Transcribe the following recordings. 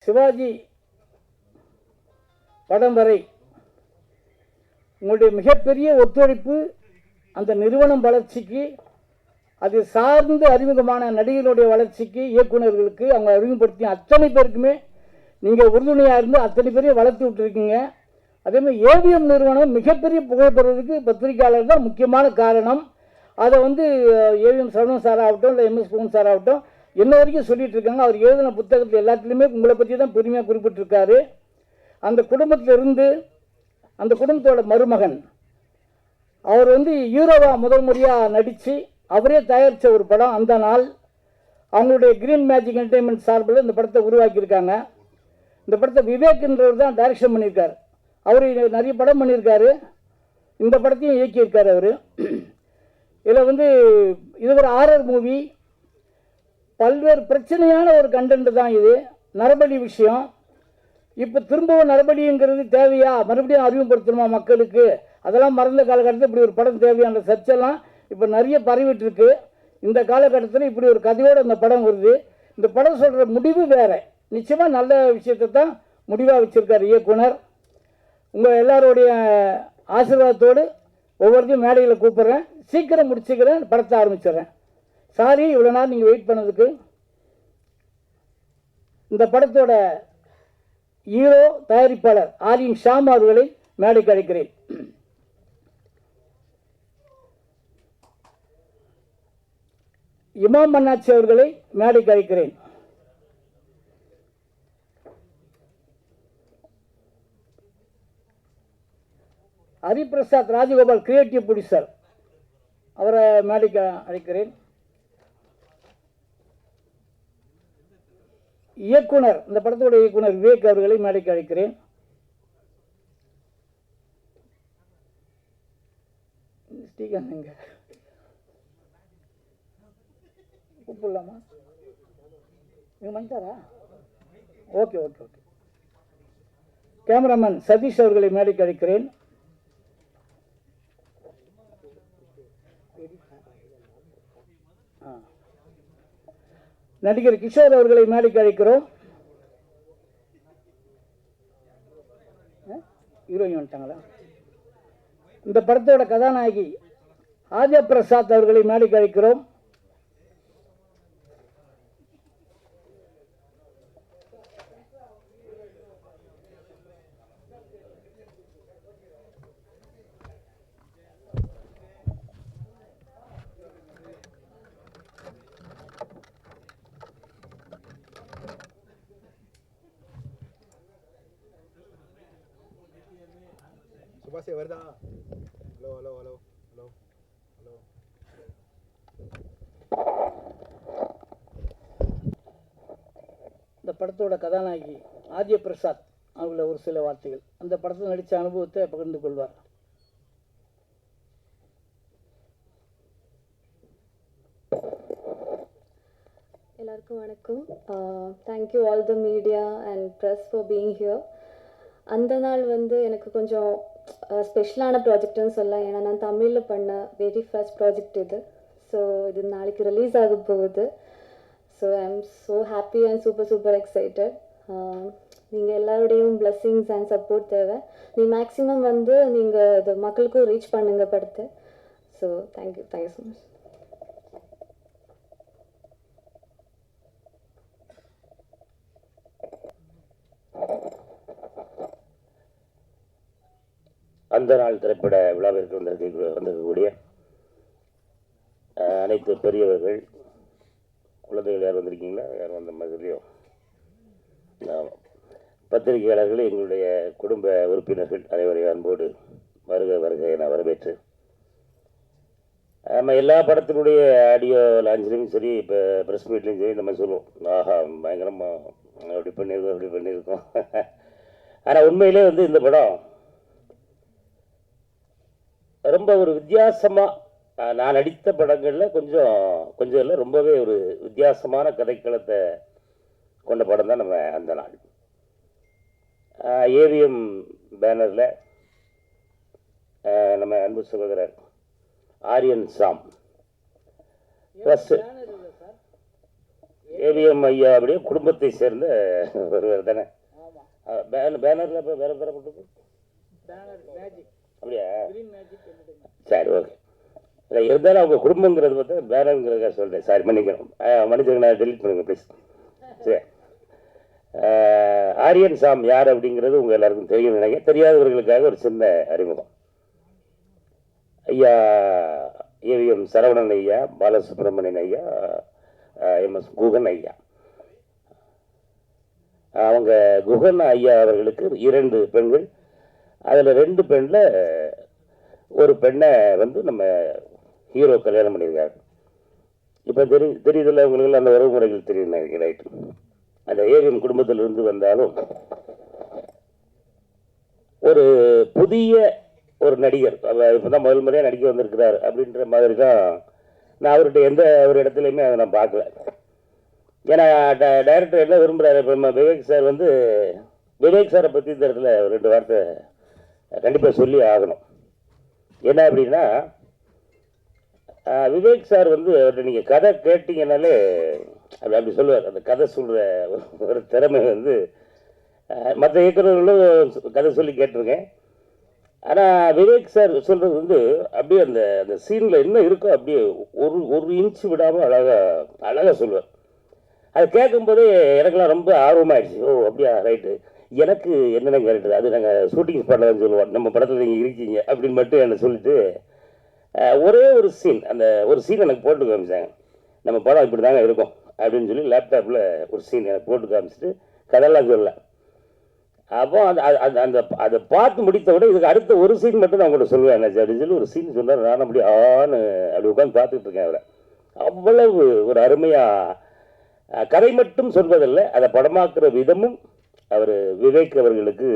சிவாஜி படம் வரை உங்களுடைய மிகப்பெரிய ஒத்துழைப்பு அந்த நிறுவனம் வளர்ச்சிக்கு, அது சார்ந்து அறிமுகமான நடிகர்களுடைய வளர்ச்சிக்கு, இயக்குநர்களுக்கு அவங்க அறிமுகப்படுத்திய அத்தனை பேருக்குமே நீங்கள் உறுதுணையாக இருந்து அத்தனை பேரையும் வளர்த்து விட்டுருக்கீங்க. அதேமாதிரி ஏவிஎம் நிறுவனம் மிகப்பெரிய புகழ்பெறதுக்கு பத்திரிகையாளர் தான் முக்கியமான காரணம். அதை ஏவிஎம் சரவணன் சார் ஆகட்டும், இல்லை எம்எஸ் புவன் சார் ஆகட்டும், என்ன வரைக்கும் சொல்லிட்டு இருக்காங்க. அவர் எழுதின புத்தகத்தில் எல்லாத்துலேயுமே உங்களை பற்றி தான் பெருமையாக குறிப்பிட்டிருக்காரு. அந்த குடும்பத்திலிருந்து அந்த குடும்பத்தோட மருமகன் அவர் ஹீரோவா முதல் முறையாக நடித்து அவரே தயாரித்த ஒரு படம் அந்த நாள். அவங்களுடைய கிரீன் மேஜிக் என்டர்டைன்மெண்ட் சார்பில் இந்த படத்தை உருவாக்கியிருக்காங்க. இந்த படத்தை விவேக்ன்றவர் தான் டைரக்ஷன் பண்ணியிருக்கார். அவர் நிறைய படம் பண்ணியிருக்காரு. இந்த படத்தையும் இயக்கியிருக்கார் அவர். இதில் இது ஒரு ஹாரர் மூவி. பல்வேறு பிரச்சனையான ஒரு கண்டென்ட் தான் இது. நரபலி விஷயம். இப்போ திரும்பவும் நரபலிங்கிறது தேவையா, மறுபடியும் அறிமுகப்படுத்தணுமா மக்களுக்கு, அதெல்லாம் மறந்த காலகட்டத்தில் இப்படி ஒரு படம் தேவையான சர்ச்செல்லாம் இப்போ நிறைய பரவிட்டு இருக்கு. இந்த காலகட்டத்தில் இப்படி ஒரு கதையோடு இந்த படம் வருது. இந்த படம் சொல்கிற முடிவு வேறு. நிச்சயமாக நல்ல விஷயத்தை தான் முடிவாக வச்சுருக்கார் இயக்குனர். உங்கள் எல்லாருடைய ஆசீர்வாதத்தோடு ஒவ்வொருத்தையும் மேடையில் கூப்பிட்றேன். சீக்கிரம் முடிச்சுக்கிறேன், படத்தை ஆரம்பிச்சிடுறேன். சாரி இவ்வளோ நேரம் நீங்கள் வெயிட் பண்ணதுக்கு. இந்த படத்தோட ஹீரோ தயாரிப்பாளர் ஆரியம் ஷாம் அவர்களை மேடைக்கு அழைக்கிறேன். இமாம் மன்னாச்சி அவர்களை மேடைக்கு அழைக்கிறேன். ஹரிபிரசாத் ராஜகோபால் கிரியேட்டிவ் ப்ரொடியூசர் அவரை மேடைக்கு அழைக்கிறேன். இயக்குனர், இந்த படத்தோட இயக்குனர் விவேக் அவர்களை மேடைக்கு அழைக்கிறேன். கூப்பிடலாமா? நீங்கள் வந்துட்டாரா? Okay okay okay. Cameraman Satish அவர்களை மேடைக்கு அழைக்கிறேன். நடிகர் கிஷோர் அவர்களை மேடைக்கு அழைக்கிறோம். ஹீரோயின் வந்துட்டாங்களா? இந்த படத்தோட கதாநாயகி ஆர்யா பிரசாத் அவர்களை மேடைக்கு அழைக்கிறோம். சுபாஷே வருதா? Hello hello hello hello hello. இந்த படத்தோட கதாநாயகி ஆர்யா பிரசாத் அவங்கள ஒரு சில வார்த்தைகள் அந்த படத்தில் நடித்த அனுபவத்தை பகிர்ந்து கொள்வார். எல்லாருக்கும் வணக்கம். Thank you all the media and press for being here. அந்த நாள் எனக்கு கொஞ்சம் ஸ்பெஷலான ப்ராஜெக்ட்னு சொல்லலாம். ஏன்னா நான் தமிழில் பண்ண வெரி ஃபர்ஸ்ட் ப்ராஜெக்ட் இது. ஸோ இது நாளைக்கு ரிலீஸ் ஆக போகுது. So I am so happy and super excited. நீங்கள் எல்லாருடையும் பிளெஸ்ஸிங்ஸ் அண்ட் சப்போர்ட் தேவை. மேக்ஸிமம் நீங்கள் இது மக்களுக்கும் ரீச் பண்ணுங்க படத்தை. So thank you so much. அந்த நாள் திரைப்பட விழாவிற்கு வந்திருக்கக்கூடிய அனைத்து பெரியவர்கள், குழந்தைகள் யார் வந்திருக்கீங்களா? யார் வந்த மாதிரியோ? பத்திரிகையாளர்கள், எங்களுடைய குடும்ப உறுப்பினர்கள் அனைவரையும் அன்போடு வருக வருக என வரவேற்று, நம்ம எல்லா படத்தினுடைய ஆடியோ லான்ச்லேயும் சரி, இப்போ ப்ரெஸ் மீட்லேயும் சரி நம்ம சொல்லுவோம், ஆஹா பயங்கரமாக அப்படி பண்ணியிருக்கோம். ஆனால் உண்மையிலே இந்த படம் ரொம்ப ஒரு வித்தியாசமாக, நான் நடித்த படங்களில் கொஞ்சம் இல்லை, ரொம்பவே ஒரு வித்தியாசமான கதைக்களத்தை கொண்ட படம் தான் நம்ம அந்த நாள். ஏவிஎம் பேனரில் நம்ம அன்பு சகோதரர் ஆரியன் ஷாம் ப்ளஸ் ஏவிஎம் ஐயா அப்படியே குடும்பத்தை சேர்ந்த ஒருவர் தானே. பேனரில் இப்போ வேறு பேரை போட்டு அப்படியா? சரி, ஓகே. இல்லை இருந்தாலும் அவங்க குடும்பங்கிறது பார்த்தா பேனருங்கிறதுக்காக சொல்கிறேன். சாரி, மன்னிக்கணும், மன்னிச்சுங்க, நான் டெலிட் பண்ணுங்க ப்ளீஸ். சரி, ஆரியன் சாம் யார் அப்படிங்கிறது உங்கள் எல்லாருக்கும் தெரியும் நினைக்கிறேன். தெரியாதவர்களுக்காக ஒரு சின்ன அறிமுகம். ஐயா ஏவிஎம் சரவணன் ஐயா, பாலசுப்ரமணியன் ஐயா, எம்எஸ் குகன் ஐயா. அவங்க குகன் ஐயா அவர்களுக்கு 2 பெண்கள். அதில் 2 பெண்ணில் ஒரு பெண்ணை வந்து நம்ம ஹீரோ கல்யாணம் பண்ணியிருக்காரு. இப்போ தெரியுதில்ல உங்களுக்கு, அந்த உறவுமுறைகள் தெரியும் நினைக்கிறேன். ரைட்டு. அந்த ஏவிஎம் குடும்பத்திலிருந்து வந்தாலும் ஒரு புதிய ஒரு நடிகர் இப்போ தான் முதல் முறையாக நடிக்க வந்திருக்கிறார் அப்படின்ற மாதிரி தான். நான் அவர்கிட்ட எந்த ஒரு இடத்துலையுமே அதை நான் பார்க்கல. ஏன்னா டைரக்டர் என்ன விரும்புகிறாரு, இப்போ நம்ம விவேக் சார் வந்து விவேக் சாரை பற்றி இந்த இடத்துல 2 வார்த்தை கண்டிப்பாக சொல்லி ஆகணும். என்ன அப்படின்னா, விவேக் சார் வந்து அவர்கிட்ட நீங்கள் கதை கேட்டிங்கனாலே அப்படி சொல்லுவார். அந்த கதை சொல்கிற ஒரு திறமை வந்து மற்ற இயக்குநர்களும் கதை சொல்லி கேட்டிருக்கேன். ஆனால் விவேக் சார் சொல்கிறது வந்து அப்படியே அந்த அந்த சீனில் என்ன இருக்கோ அப்படியே ஒரு இன்ச்சு விடாமல் அழகாக சொல்லுவார். அது கேட்கும்போதே எனக்கெல்லாம் ரொம்ப ஆர்வமாகிடுச்சு. ஓ அப்படியா, ரைட்டு, எனக்கு என்னென்ன கேரக்டர் அது நாங்கள் ஷூட்டிங் ஸ்பாட்டில் சொல்லுவோம், நம்ம படத்தில் நீங்கள் இருக்கீங்க அப்படின்னு மட்டும் என்னை சொல்லிட்டு ஒரே ஒரு சீன், அந்த ஒரு சீன் எனக்கு போட்டு காமிச்சாங்க. நம்ம படம் இப்படி தாங்க இருக்கும் அப்படின்னு சொல்லி லேப்டாப்பில் ஒரு சீன் எனக்கு போட்டு காமிச்சிட்டு கதையெல்லாம் சொல்லலை. அப்போ அந்த அதை பார்த்து முடித்த விட இதுக்கு அடுத்த ஒரு சீன் மட்டும் நான் கூட சொல்லுவேன் என்னாச்சு அப்படின்னு சொல்லி ஒரு சீன் சொன்னார். நான் அப்படி அப்படி உட்காந்து பார்த்துட்டு இருக்கேன். அவரை அவ்வளவு ஒரு அருமையாக கதை மட்டும் சொல்வதில்லை, அதை படமாக்குற விதமும் அவர் விவேக் அவர்களுக்கு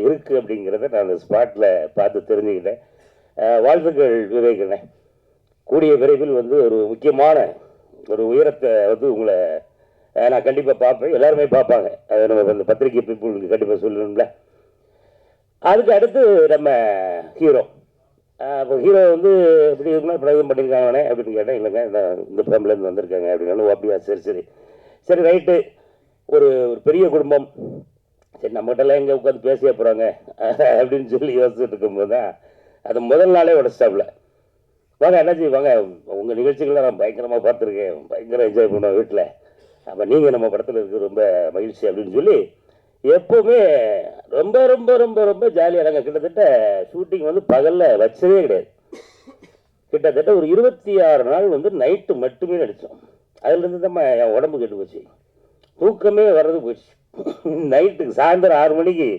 இருக்குது அப்படிங்கிறத நான் அந்த ஸ்பாட்டில் பார்த்து தெரிஞ்சுக்கிட்டேன். வாழ்த்துக்கள் விவேக்ண்ணே. கூடிய விரைவில் வந்து ஒரு முக்கியமான ஒரு உயரத்தை வந்து உங்களை நான் கண்டிப்பாக பார்ப்பேன். எல்லாருமே பார்ப்பாங்க. அதை நம்ம அந்த பத்திரிகை பீப்புளுக்கு கண்டிப்பாக சொல்லணும்ல. அதுக்கு அடுத்து நம்ம ஹீரோ. இப்போ ஹீரோ வந்து எப்படி இருக்குன்னா பிரதம் பண்ணியிருக்காங்கண்ணே அப்படின்னு கேட்டேன். இல்லைங்க, இந்த ஃபேமிலியிலேருந்து வந்திருக்காங்க அப்படின்னாலும் அப்படியா, சரி ரைட்டு. ஒரு பெரிய குடும்பம், சரி நம்மகிட்டலாம் எங்கே உட்காந்து பேசிய போகிறாங்க அப்படின்னு சொல்லி யோசிச்சுட்டு இருக்கும்போது தான் அது முதல் நாளே உடச்சிட்டாப்புல. வாங்க என்னாச்சு, வாங்க உங்கள் நிகழ்ச்சிகள்லாம் நான் பயங்கரமாக பார்த்துருக்கேன், பயங்கர என்ஜாய் பண்ணுவேன் வீட்டில். அப்போ நீங்கள் நம்ம படத்தில் இருக்க ரொம்ப மகிழ்ச்சி அப்படின்னு சொல்லி எப்போவுமே ரொம்ப ரொம்ப ரொம்ப ரொம்ப ஜாலியாக நாங்கள் கிட்டத்தட்ட ஷூட்டிங் வந்து பகலில் வச்சதே கிடையாது. கிட்டத்தட்ட ஒரு 26 நாள் வந்து நைட்டு மட்டுமே நடித்தோம். அதுலேருந்து தான் என் உடம்பு கெட்டு போச்சு, தூக்கமே வர்றது போச்சு. நைட்டுக்கு சாயந்தரம் 6 மணிக்கு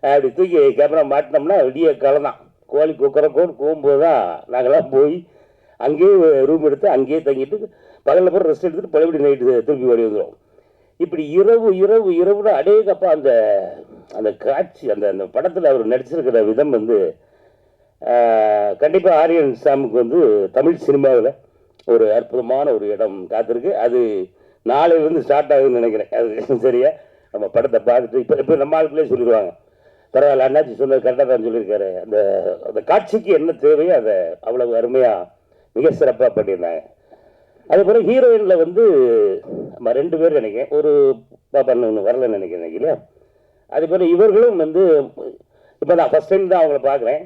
அப்படி தூக்கி கேமரா மாட்டினோம்னா விடிய காலம் தான். கோழி குக்கரக்கோன்னு போகும்போது தான் நாங்கள்லாம் போய் அங்கேயே ரூம் எடுத்து அங்கேயே தங்கிட்டு பகலில் போய் ரெஸ்ட் எடுத்துகிட்டு பழையபடி நைட்டு திருப்பி ஓடி வந்துடும். இப்படி இரவுனா அடேக்கப்பா அந்த அந்த காட்சி, அந்த அந்த படத்தில் அவர் நடிச்சிருக்கிற விதம் வந்து கண்டிப்பாக ஆரியன் சாமுக்கு வந்து தமிழ் சினிமாவில் ஒரு அற்புதமான ஒரு இடம் காத்திருக்கு. அது நாளையிலேருந்து ஸ்டார்ட் ஆகுதுன்னு நினைக்கிறேன். அது சரியா நம்ம படத்தை பார்த்துட்டு இப்போ நம்ம ஆளுக்குள்ளே சொல்லிடுவாங்க, பரவாயில்ல அண்ணாச்சி சொன்னது கரெக்டாக தான் சொல்லியிருக்காரு. அந்த அந்த காட்சிக்கு என்ன தேவையோ அதை அவ்வளவு அருமையாக மிக சிறப்பாக பண்ணியிருந்தாங்க. அதுபோல் ஹீரோயினில் வந்து நம்ம 2 பேர் நினைக்கிறேன், ஒரு பாப்பா ஒன்று வரலன்னு நினைக்கிறேன் இல்லையா. அதுபோல் இவர்களும் வந்து இப்போ நான் ஃபஸ்ட் டைம் தான் அவங்கள பார்க்குறேன்.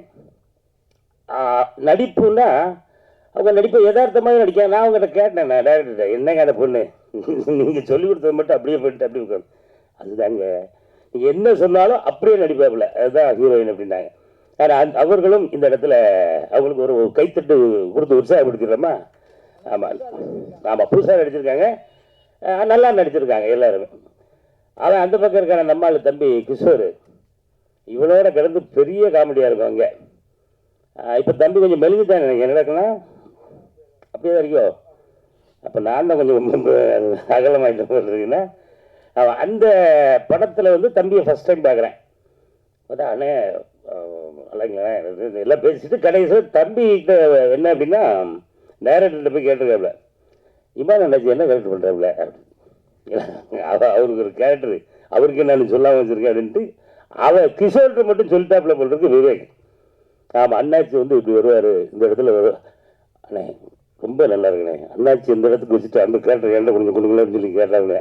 நடிப்புன்னா அவங்க நடிப்பை யதார்த்தமாக நடிக்க. நான் அவங்ககிட்ட கேட்டேன், நான் டேரக்டர்கிட்ட, என்னங்க அந்த பொண்ணு நீங்கள் சொல்லிக் கொடுத்தது மட்டும் அப்படியே போயிட்டு அப்படி இருக்காங்க. அதுதாங்க, நீங்கள் என்ன சொன்னாலும் அப்படியே நடிப்பாப்புல, அதுதான் ஹீரோயின் அப்படின்னாங்க. ஆனால் அவர்களும் இந்த இடத்துல அவங்களுக்கு ஒரு கைத்தட்டு கொடுத்து உற்சாகப்படுத்திடுறோமா. ஆமாம் புதுசாக நடிச்சிருக்காங்க, நல்லா நடிச்சிருக்காங்க எல்லாருமே. அவன் அந்த பக்கம் இருக்கான நம்மால் தம்பி கிஷோர், இவளோட கிடந்து பெரிய காமெடியாக இருக்கும் அங்கே. இப்போ தம்பி கொஞ்சம் மெழுகுதான் எனக்கு நடக்கலாம், அப்படியே வரைக்கும். அப்போ நான் தான் கொஞ்சம் அகலமாயிட்ட போல் இருக்குன்னா, அவன் அந்த படத்தில் வந்து தம்பியை ஃபஸ்ட் டைம் பார்க்குறேன். பார்த்தா அண்ணே இல்லைங்களா எல்லாம் பேசிட்டு கடைசியில் தம்பிகிட்ட என்ன அப்படின்னா டைரக்டர்கிட்ட போய் கேட்டிருக்காப்புல, இமான் அண்ணாச்சி என்ன கேரக்டர் பண்ணுறாப்புல, அவருக்கு ஒரு கேரக்டர் அவருக்கு நான் சொல்லாமல் வச்சுருக்கேன் அப்படின்ட்டு அவன் கிஷோர்கிட்ட மட்டும் சொல்லிட்டாப்புல போல் இருக்கு விவேக். ஆமாம் அண்ணாச்சி வந்து இப்படி வருவார், இந்த இடத்துல வருவார். அண்ணே ரொம்ப நல்லா இருக்குண்ணே. அண்ணாச்சி இந்த இடத்துக்கு வச்சுட்டு அந்த கேரக்டர் என்கிட்ட கொஞ்சம் கொடுக்கலன்னு சொல்லி கேட்டாங்க.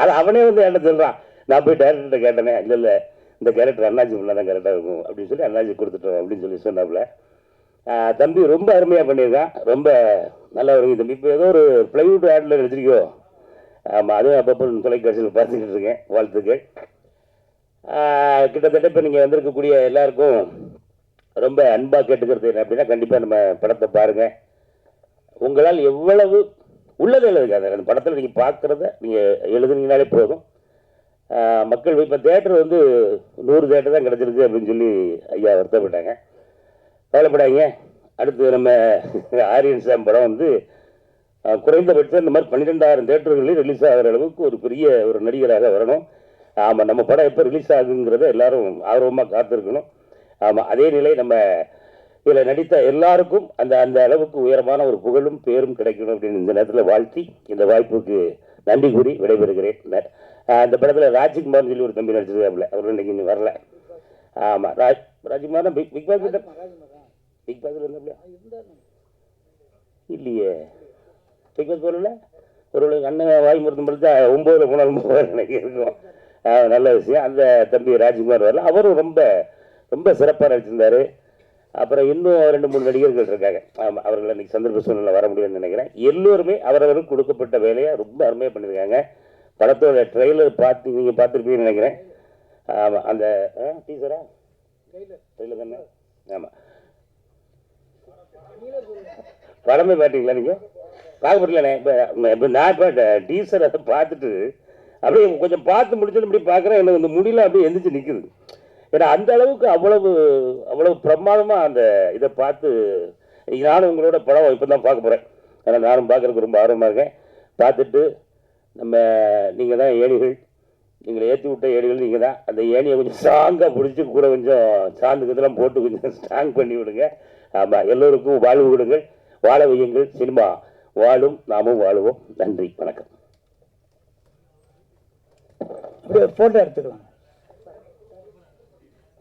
அது அவனே வந்து என்கிட்ட சொல்கிறான். நான் போய் டேரக்டர்கிட்ட கேட்டேனே, இல்லை இந்த கேரக்டர் அண்ணாச்சி பண்ணால் தான் கரெக்டாக இருக்கும் அப்படின்னு சொல்லி அண்ணாச்சி கொடுத்துட்டோம் அப்படின்னு சொல்லி சொன்னாப்புல. தம்பி ரொம்ப அருமையாக பண்ணியிருக்கான். ரொம்ப நல்லா வருங்க தம்பி. இப்போ ஏதோ ஒரு ப்ளைவுட் ஆடில் எடுத்துருக்கோ? ஆமாம், அதுவும் அப்பப்போ தொலைக்காட்சியில் பார்த்துக்கிட்டு இருக்கேன். வாழ்த்துக்கள். கிட்டத்தட்ட இப்போ நீங்கள் வந்திருக்கக்கூடிய எல்லாருக்கும் ரொம்ப அன்பாக கேட்டுக்கிறது என்ன அப்படின்னா, கண்டிப்பாக நம்ம படத்தை பாருங்கள். உங்களால் எவ்வளவு உள்ளதை எழுதுக்காது, அந்த படத்தில் நீங்கள் பார்க்குறத நீங்கள் எழுதுனீங்கனாலே போதும். மக்கள் இப்போ தேட்டர் வந்து 100 தேட்டர் தான் கிடச்சிருக்கு அப்படின்னு சொல்லி ஐயா வருத்தப்பட்டாங்க. கவலைப்படாங்க. அடுத்து நம்ம ஆரியன் சாம் படம் வந்து குறைந்தபட்சம் இந்த மாதிரி 12,000 தேட்டர்களில் ரிலீஸ் ஆகிற அளவுக்கு ஒரு பெரிய ஒரு நடிகராக வரணும். ஆமாம், நம்ம படம் எப்போ ரிலீஸ் ஆகுங்கிறத எல்லாரும் ஆர்வமாக காத்திருக்கணும். ஆமாம், அதே நிலை நம்ம இதில் நடித்த எல்லாருக்கும் அந்த அந்த அளவுக்கு உயரமான ஒரு புகழும் பேரும் கிடைக்கணும் அப்படின்னு இந்த நேரத்தில் வாழ்த்தி இந்த வாய்ப்புக்கு நன்றி கூறி விடைபெறுகிறேன். அந்த படத்தில் ராஜ்குமார்னு சொல்லி ஒரு தம்பி நடிச்சிருக்காப்புல, அவர் இன்னைக்கு இன்னும் வரல. ஆமாம், ராஜ்குமார் பிக் பாஸ் இருந்தாப்புல இல்லையே, பிக் பாஸ் போகல. ஒரு அண்ணன் வாய் மருந்து படுத்தா 9 போனாலும் போவார் எனக்கு இருக்கும். நல்ல விஷயம். அந்த தம்பி ராஜ்குமார் வரல, அவரும் ரொம்ப ரொம்ப சிறப்பாக நடிச்சிருந்தார். அப்புறம் இன்னும் 2-3 நடிகர்கள் இருக்காங்க. ஆமாம், அவர்கள் இன்னைக்கு சந்தர்ப்ப சூழ்நிலை வர முடியும்னு நினைக்கிறேன். எல்லோருமே அவரவருக்கு கொடுக்கப்பட்ட வேலையை ரொம்ப அருமையாக பண்ணியிருக்காங்க. படத்தோட ட்ரெய்லர் நீங்கள் பார்த்துருப்பீங்கன்னு நினைக்கிறேன். ஆமாம், அந்த டீசரா ட்ரெய்லர் தானே? ஆமாம், படமே பார்த்தீங்களா நீங்கள்? பார்க்க முடியலண்ணே. இப்போ நான் இப்போ டீசரை பார்த்துட்டு அப்படியே கொஞ்சம் பார்த்து முடிச்சுட்டு இப்படி பார்க்குறேன். எனக்கு இந்த முடியல அப்படியே எந்திரிச்சு நிற்குது. ஏன்னா அந்த அளவுக்கு அவ்வளவு பிரமாதமாக அந்த இதை பார்த்து நானும் உங்களோட படம் இப்போ தான் பார்க்க போகிறேன். ஆனால் நானும் பார்க்குறதுக்கு ரொம்ப ஆர்வமாக இருக்கேன். பார்த்துட்டு நம்ம நீங்கள் தான் ஏணிகள், நீங்களை ஏற்றி விட்ட ஏணிகள் நீங்கள் தான். அந்த ஏணியை கொஞ்சம் ஸ்ட்ராங்காக பிடிச்சி கூட கொஞ்சம் சாந்து இதெல்லாம் போட்டு கொஞ்சம் ஸ்ட்ராங் பண்ணி விடுங்க. ஆமாம், எல்லோருக்கும் வாழ்வு விடுங்கள், வாழ வையுங்கள். சினிமா வாழும், நாமும் வாழுவோம். நன்றி, வணக்கம். அப்படியே ஃபோட்டோ எடுத்துக்கலாம்.